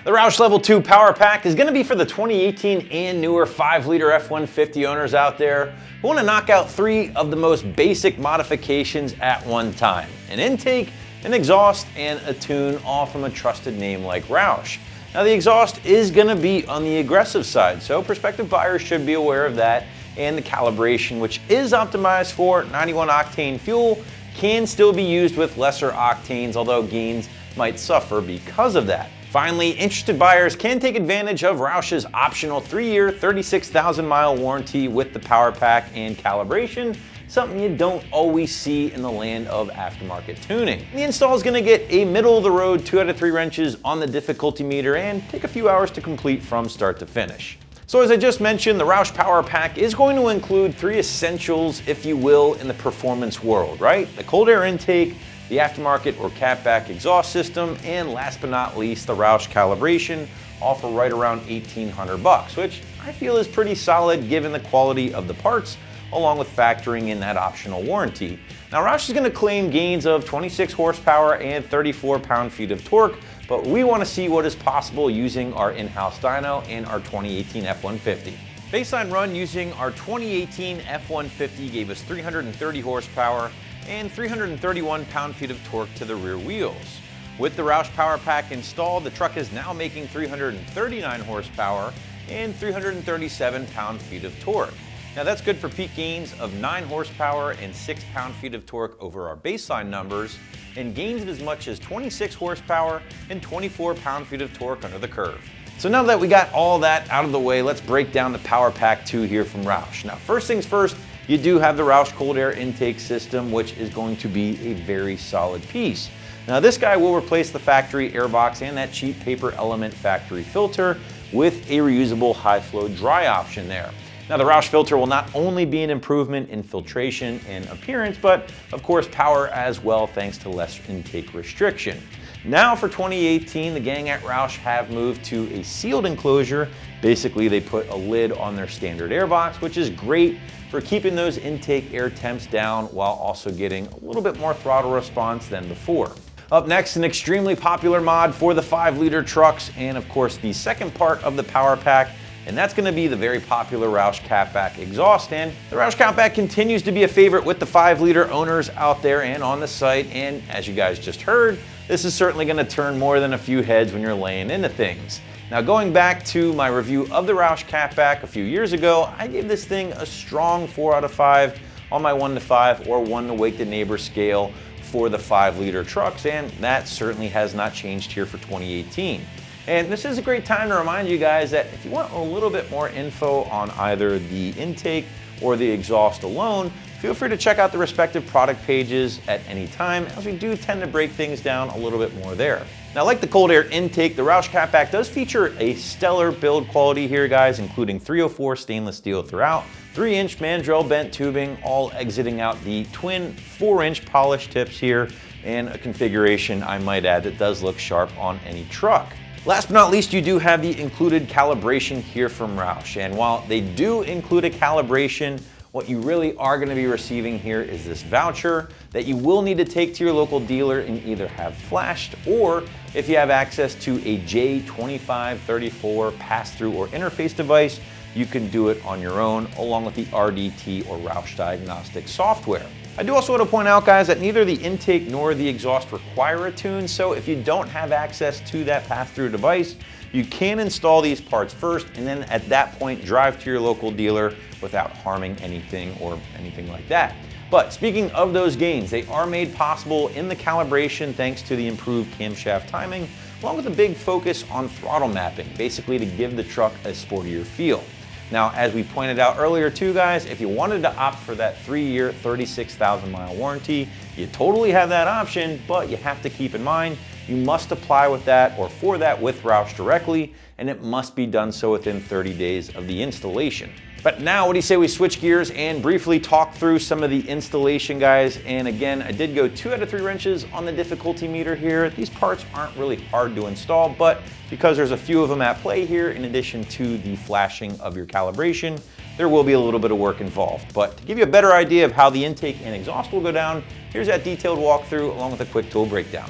The Roush Level 2 Power Pack is going to be for the 2018 and newer 5-liter F-150 owners out there who want to knock out 3 of the most basic modifications at one time: an intake, an exhaust, and a tune, all from a trusted name like Roush. Now, the exhaust is going to be on the aggressive side, so prospective buyers should be aware of that, and the calibration, which is optimized for 91 octane fuel, can still be used with lesser octanes, although gains might suffer because of that. Finally, interested buyers can take advantage of Roush's optional 3-year, 36,000-mile warranty with the Power Pack and calibration, something you don't always see in the land of aftermarket tuning. The install is going to get a middle-of-the-road 2 out of 3 wrenches on the difficulty meter and take a few hours to complete from start to finish. So as I just mentioned, the Roush Power Pack is going to include 3 essentials, if you will, in the performance world, right? The cold air intake, the aftermarket or catback exhaust system, and last but not least, the Roush calibration, all for right around $1,800, which I feel is pretty solid given the quality of the parts, along with factoring in that optional warranty. Now, Roush is going to claim gains of 26 horsepower and 34 pound-feet of torque, but we want to see what is possible using our in-house dyno and our 2018 F-150. Baseline run using our 2018 F-150 gave us 330 horsepower and 331 pound-feet of torque to the rear wheels. With the Roush Power Pack installed, the truck is now making 339 horsepower and 337 pound-feet of torque. Now, that's good for peak gains of 9 horsepower and 6 pound-feet of torque over our baseline numbers, and gains of as much as 26 horsepower and 24 pound-feet of torque under the curve. So now that we got all that out of the way, let's break down the Power Pack 2 here from Roush. Now, first things first, you do have the Roush cold air intake system, which is going to be a very solid piece. Now, this guy will replace the factory airbox and that cheap paper element factory filter with a reusable high flow dry option there. Now, the Roush filter will not only be an improvement in filtration and appearance, but of course power as well, thanks to less intake restriction. Now for 2018, the gang at Roush have moved to a sealed enclosure. Basically, they put a lid on their standard airbox, which is great for keeping those intake air temps down while also getting a little bit more throttle response than before. Up next, an extremely popular mod for the 5-liter trucks, and of course the second part of the Power Pack, and that's going to be the very popular Roush catback exhaust. And the Roush catback continues to be a favorite with the 5-liter owners out there and on the site, and as you guys just heard, this is certainly going to turn more than a few heads when you're laying into things. Now, going back to my review of the Roush catback a few years ago, I gave this thing a strong 4 out of 5 on my 1 to 5 or 1 to wake the neighbor scale for the 5-liter trucks, and that certainly has not changed here for 2018. And this is a great time to remind you guys that if you want a little bit more info on either the intake or the exhaust alone, feel free to check out the respective product pages at any time, as we do tend to break things down a little bit more there. Now, like the cold air intake, the Roush catback does feature a stellar build quality here, guys, including 304 stainless steel throughout, 3-inch mandrel bent tubing, all exiting out the twin 4-inch polished tips here, and a configuration, I might add, that does look sharp on any truck. Last but not least, you do have the included calibration here from Roush, and while they do include a calibration, what you really are going to be receiving here is this voucher that you will need to take to your local dealer and either have flashed, or if you have access to a J2534 pass-through or interface device, you can do it on your own along with the RDT or Roush diagnostic software. I do also want to point out, guys, that neither the intake nor the exhaust require a tune, so if you don't have access to that pass-through device, you can install these parts first and then at that point drive to your local dealer without harming anything or anything like that. But speaking of those gains, they are made possible in the calibration thanks to the improved camshaft timing, along with a big focus on throttle mapping, basically to give the truck a sportier feel. Now, as we pointed out earlier too, guys, if you wanted to opt for that 3-year, 36,000-mile warranty, you totally have that option, but you have to keep in mind, you must apply with that or for that with Roush directly, and it must be done so within 30 days of the installation. But now, what do you say we switch gears and briefly talk through some of the installation, guys? And again, I did go 2 out of 3 wrenches on the difficulty meter here. These parts aren't really hard to install, but because there's a few of them at play here, in addition to the flashing of your calibration, there will be a little bit of work involved. But to give you a better idea of how the intake and exhaust will go down, here's that detailed walkthrough along with a quick tool breakdown.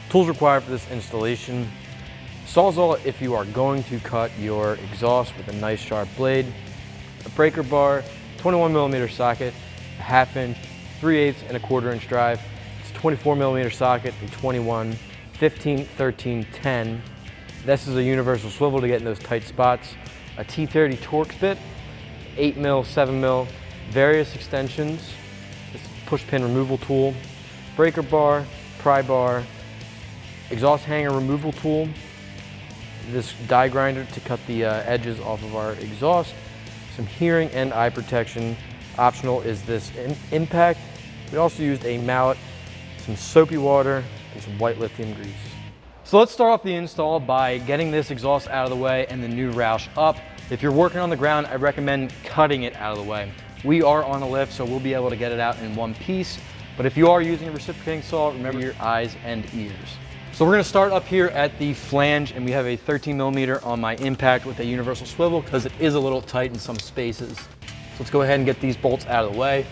Tools required for this installation: Sawzall if you are going to cut your exhaust with a nice sharp blade. A breaker bar, 21mm socket, a 1/2 inch, 3/8 and a 1/4 inch drive. It's a 24mm socket, a 21, 15, 13, 10. This is a universal swivel to get in those tight spots. A T30 Torx bit, 8mm, 7mm, various extensions. This push pin removal tool, breaker bar, pry bar, exhaust hanger removal tool, this die grinder to cut the edges off of our exhaust, some hearing and eye protection. Optional is this impact. We also used a mallet, some soapy water, and some white lithium grease. So let's start off the install by getting this exhaust out of the way and the new Roush up. If you're working on the ground, I recommend cutting it out of the way. We are on a lift, so we'll be able to get it out in one piece. But if you are using a reciprocating saw, remember your eyes and ears. So we're gonna start up here at the flange, and we have a 13mm on my impact with a universal swivel because it is a little tight in some spaces. So let's go ahead and get these bolts out of the way.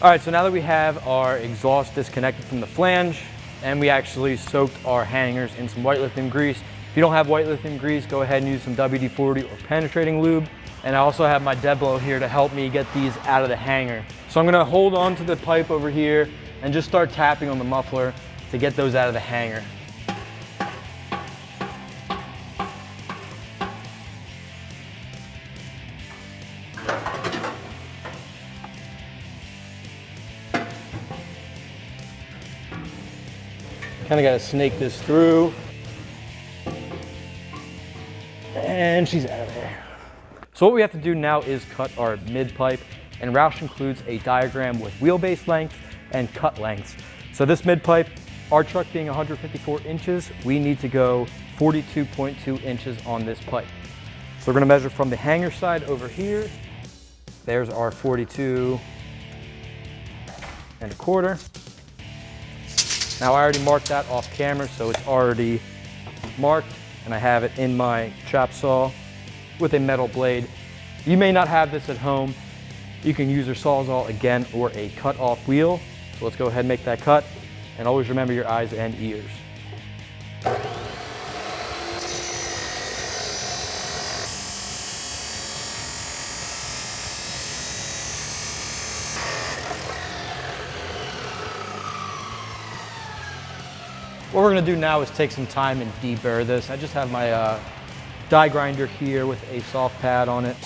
All right, so now that we have our exhaust disconnected from the flange, and we actually soaked our hangers in some white lithium grease. If you don't have white lithium grease, go ahead and use some WD-40 or penetrating lube. And I also have my dead blow here to help me get these out of the hanger. So I'm gonna hold on to the pipe over here and just start tapping on the muffler to get those out of the hanger. Kind of got to snake this through. And she's out of there. So what we have to do now is cut our mid pipe, and Roush includes a diagram with wheelbase length and cut lengths. So this mid pipe, our truck being 154 inches, we need to go 42.2 inches on this pipe. So we're gonna measure from the hanger side over here. There's our 42 1/4. Now I already marked that off camera, so it's already marked, and I have it in my chop saw with a metal blade. You may not have this at home. You can use your Sawzall again or a cut off wheel. So let's go ahead and make that cut, and always remember your eyes and ears. What we're gonna do now is take some time and deburr this. I just have my die grinder here with a soft pad on it.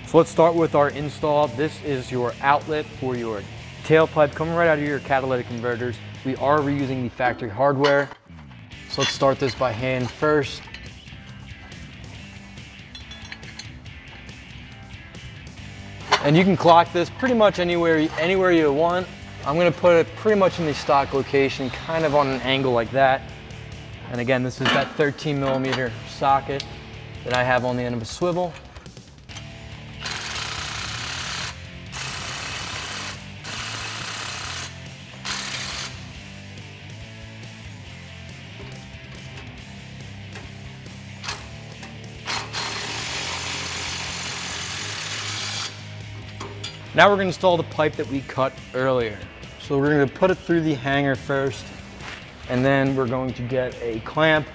So let's start with our install. This is your outlet for your tailpipe coming right out of your catalytic converters. We are reusing the factory hardware. So let's start this by hand first. And you can clock this pretty much anywhere you want. I'm gonna put it pretty much in the stock location, kind of on an angle like that. And again, this is that 13mm socket that I have on the end of a swivel. Now we're going to install the pipe that we cut earlier. So we're going to put it through the hanger first, and then we're going to get a clamp,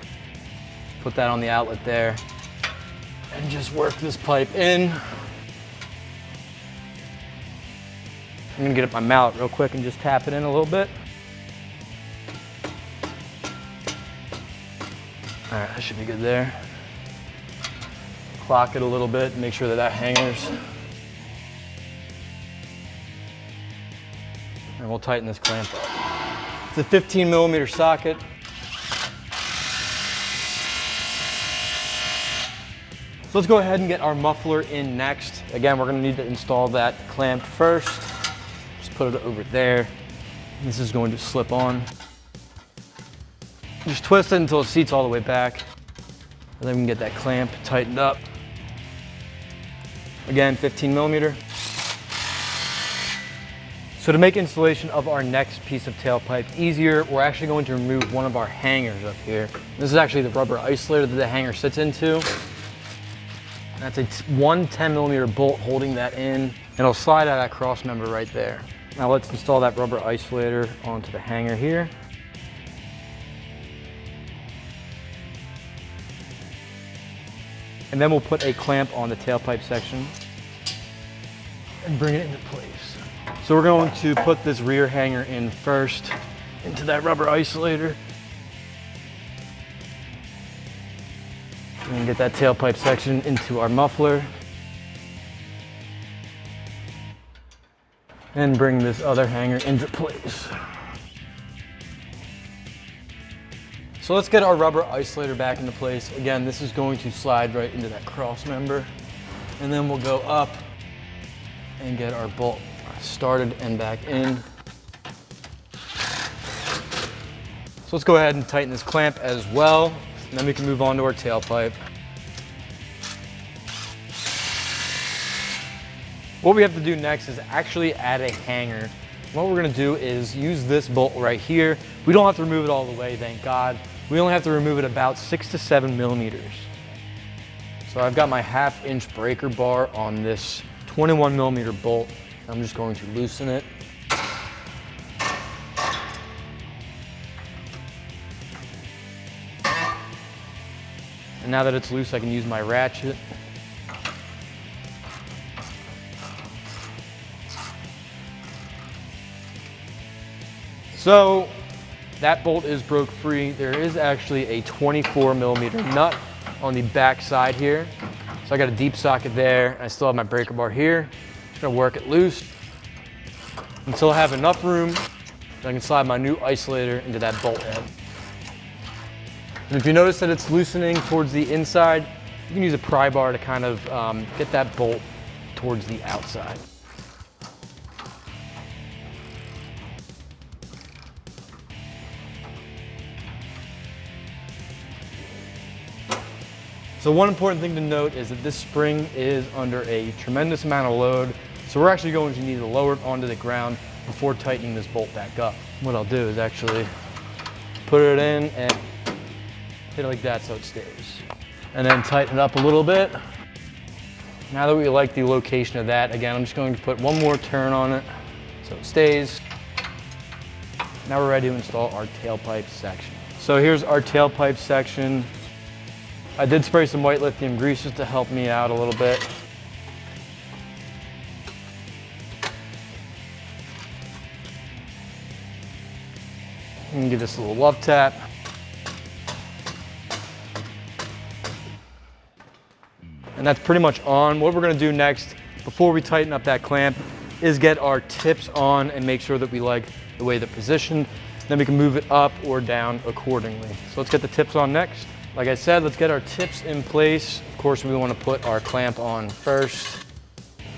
put that on the outlet there, and just work this pipe in. I'm going to get up my mallet real quick and just tap it in a little bit. All right, that should be good there. Clock it a little bit, make sure that hanger's. And we'll tighten this clamp up. It's a 15mm socket. So let's go ahead and get our muffler in next. Again, we're gonna need to install that clamp first. Just put it over there. This is going to slip on. Just twist it until it seats all the way back. And then we can get that clamp tightened up. Again, 15mm. So to make installation of our next piece of tailpipe easier, we're actually going to remove one of our hangers up here. This is actually the rubber isolator that the hanger sits into. That's one 10mm bolt holding that in, and it'll slide out of that cross member right there. Now let's install that rubber isolator onto the hanger here. And then we'll put a clamp on the tailpipe section and bring it into place. So we're going to put this rear hanger in first into that rubber isolator. And get that tailpipe section into our muffler. And bring this other hanger into place. So let's get our rubber isolator back into place. Again, this is going to slide right into that cross member. And then we'll go up and get our bolt started and back in. So let's go ahead and tighten this clamp as well. And then we can move on to our tailpipe. What we have to do next is actually add a hanger. What we're gonna do is use this bolt right here. We don't have to remove it all the way, thank God. We only have to remove it about 6 to 7mm. So I've got my 1/2 inch breaker bar on this 21mm bolt. I'm just going to loosen it. And now that it's loose, I can use my ratchet. So that bolt is broke free. There is actually a 24mm nut on the back side here. So I got a deep socket there, and I still have my breaker bar here. Just gonna work it loose until I have enough room that I can slide my new isolator into that bolt head. And if you notice that it's loosening towards the inside, you can use a pry bar to kind of get that bolt towards the outside. So one important thing to note is that this spring is under a tremendous amount of load. So we're actually going to need to lower it onto the ground before tightening this bolt back up. What I'll do is actually put it in and hit it like that so it stays. And then tighten it up a little bit. Now that we like the location of that, again, I'm just going to put one more turn on it so it stays. Now we're ready to install our tailpipe section. So here's our tailpipe section. I did spray some white lithium grease just to help me out a little bit. And give this a little love tap. And that's pretty much on. What we're gonna do next, before we tighten up that clamp, is get our tips on and make sure that we like the way they're positioned. Then we can move it up or down accordingly. So let's get the tips on next. Like I said, let's get our tips in place. Of course, we want to put our clamp on first.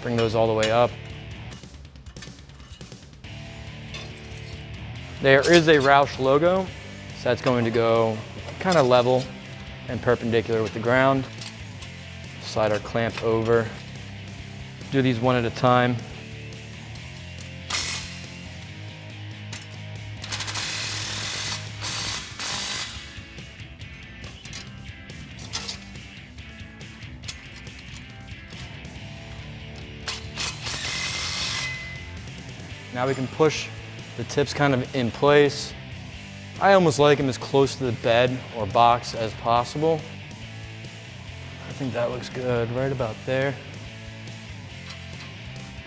Bring those all the way up. There is a Roush logo, so that's going to go kind of level and perpendicular with the ground. Slide our clamp over. Do these one at a time. Now we can push the tips kind of in place. I almost like them as close to the bed or box as possible. I think that looks good, right about there.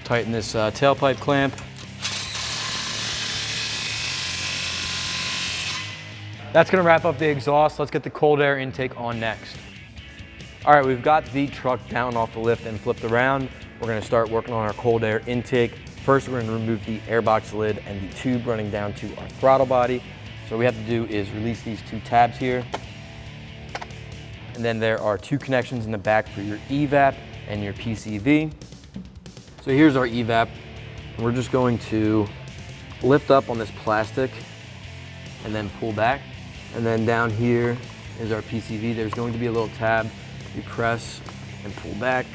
Tighten this tailpipe clamp. That's gonna wrap up the exhaust. Let's get the cold air intake on next. All right, we've got the truck down off the lift and flipped around. We're gonna start working on our cold air intake. First, we're gonna remove the airbox lid and the tube running down to our throttle body. So what we have to do is release these two tabs here. And then there are two connections in the back for your EVAP and your PCV. So here's our EVAP. We're just going to lift up on this plastic and then pull back. And then down here is our PCV. There's going to be a little tab. You press and pull back.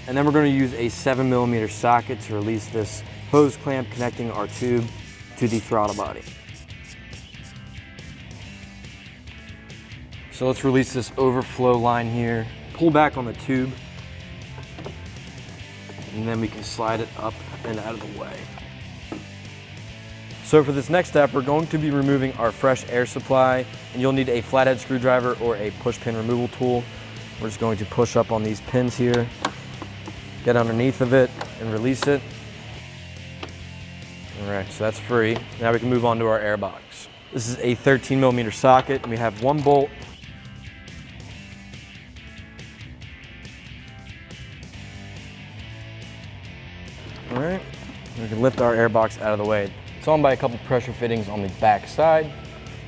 And then we're going to use a 7mm socket to release this hose clamp connecting our tube to the throttle body. So let's release this overflow line here, pull back on the tube, and then we can slide it up and out of the way. So for this next step, we're going to be removing our fresh air supply, and you'll need a flathead screwdriver or a push pin removal tool. We're just going to push up on these pins here, get underneath of it, and release it. All right, so that's free. Now we can move on to our air box. This is a 13mm socket, and we have one bolt. All right, we can lift our air box out of the way. It's on by a couple pressure fittings on the back side.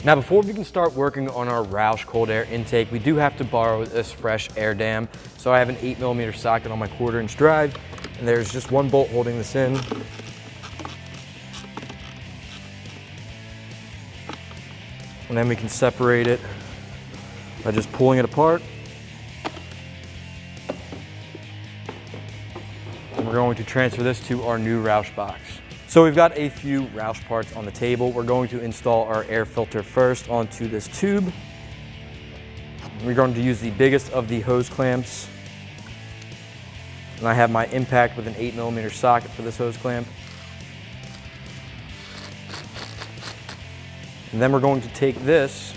Now before we can start working on our Roush cold air intake, we do have to borrow this fresh air dam. So I have an 8mm socket on my 1/4" drive, and there's just one bolt holding this in. And then we can separate it by just pulling it apart. And we're going to transfer this to our new Roush box. So we've got a few Roush parts on the table. We're going to install our air filter first onto this tube. We're going to use the biggest of the hose clamps. And I have my impact with an 8mm socket for this hose clamp. And then we're going to take this,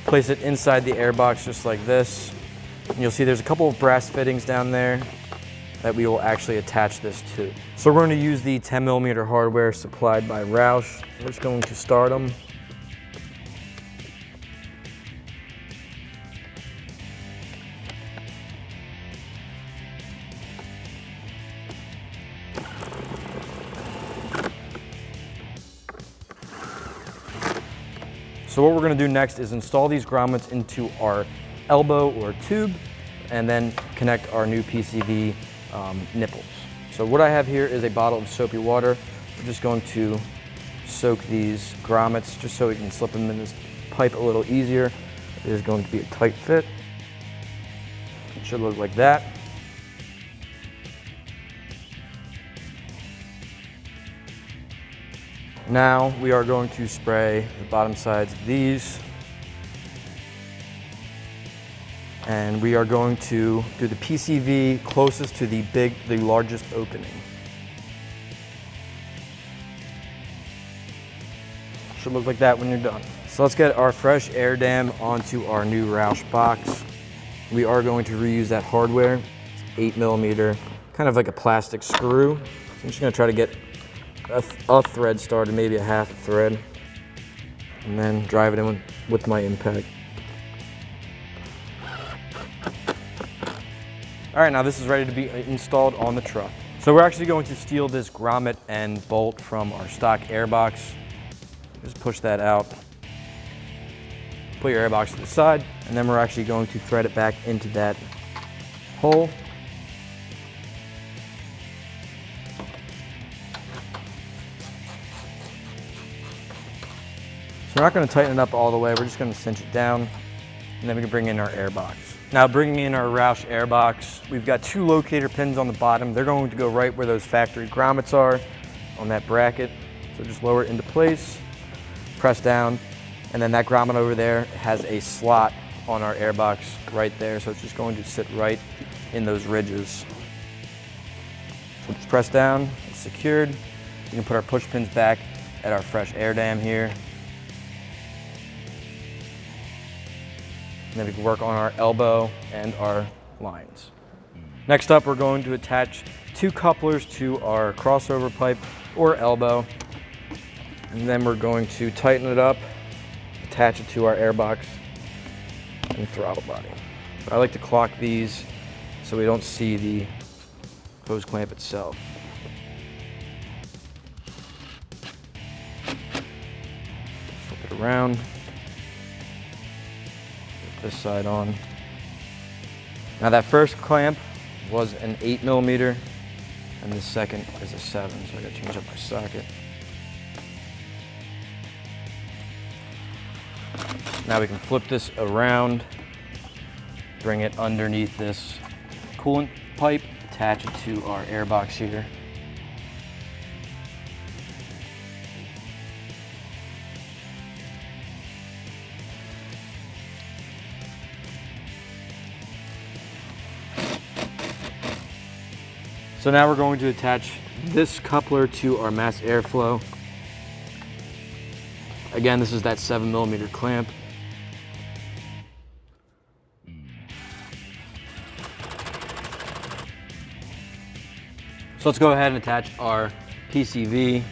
place it inside the air box just like this. And you'll see there's a couple of brass fittings down there that we will actually attach this to. So we're going to use the 10mm hardware supplied by Roush. We're just going to start them. So what we're going to do next is install these grommets into our elbow or tube, and then connect our new PCV nipples. So what I have here is a bottle of soapy water. We're just going to soak these grommets just so we can slip them in this pipe a little easier. It is going to be a tight fit. It should look like that. Now we are going to spray the bottom sides of these. And we are going to do the PCV closest to the largest opening. Should look like that when you're done. So let's get our fresh air dam onto our new Roush box. We are going to reuse that hardware. It's 8mm, kind of like a plastic screw. So I'm just gonna try to get a thread started, maybe a half thread, and then drive it in with my impact. All right, now this is ready to be installed on the truck. So we're actually going to steal this grommet and bolt from our stock airbox. Just push that out. Put your airbox to the side, and then we're actually going to thread it back into that hole. So we're not going to tighten it up all the way, we're just going to cinch it down, and then we can bring in our airbox. Now bringing in our Roush airbox, we've got 2 locator pins on the bottom. They're going to go right where those factory grommets are on that bracket. So just lower it into place, press down, and then that grommet over there has a slot on our airbox right there. So it's just going to sit right in those ridges. So just press down, it's secured. We can put our push pins back at our fresh air dam here. And then we can work on our elbow and our lines. Next up, we're going to attach 2 couplers to our crossover pipe or elbow. And then we're going to tighten it up, attach it to our airbox and throttle body. I like to clock these so we don't see the hose clamp itself. Flip it around. This side on. Now that first clamp was an 8mm and the second is a 7, so I gotta change up my socket. Now we can flip this around, bring it underneath this coolant pipe, attach it to our airbox here. So now we're going to attach this coupler to our mass airflow. Again, this is that 7mm clamp. So let's go ahead and attach our PCV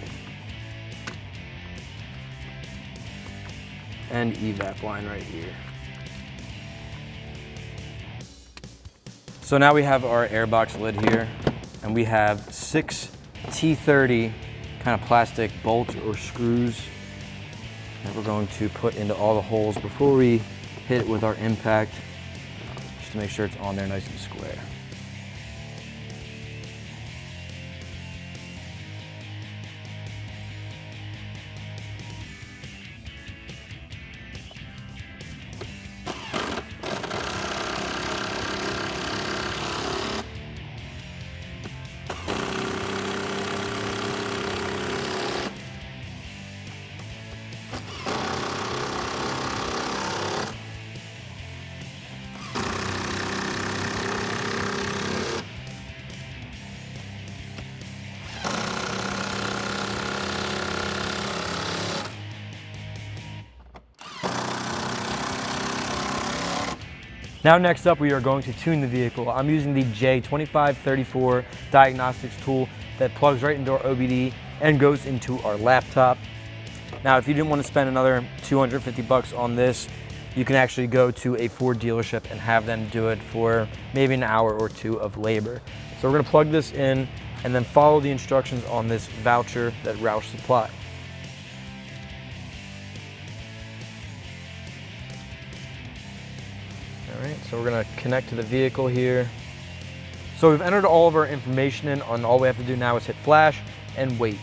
and evap line right here. So now we have our airbox lid here, and we have 6 T30 kind of plastic bolts or screws that we're going to put into all the holes before we hit it with our impact, just to make sure it's on there nice and square. Now next up, we are going to tune the vehicle. I'm using the J2534 diagnostics tool that plugs right into our OBD and goes into our laptop. Now, if you didn't want to spend another 250 bucks on this, you can actually go to a Ford dealership and have them do it for maybe an hour or two of labor. So we're going to plug this in and then follow the instructions on this voucher that Roush supplied. All right, so we're gonna connect to the vehicle here. So we've entered all of our information in, and all we have to do now is hit flash and wait.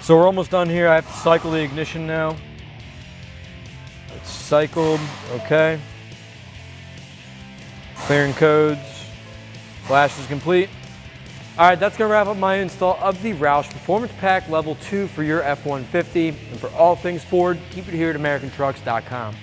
So we're almost done here. I have to cycle the ignition now. It's cycled, okay. Clearing codes, flash is complete. All right, that's gonna wrap up my install of the Roush Performance Pack Level 2 for your F-150. And for all things Ford, keep it here at AmericanTrucks.com.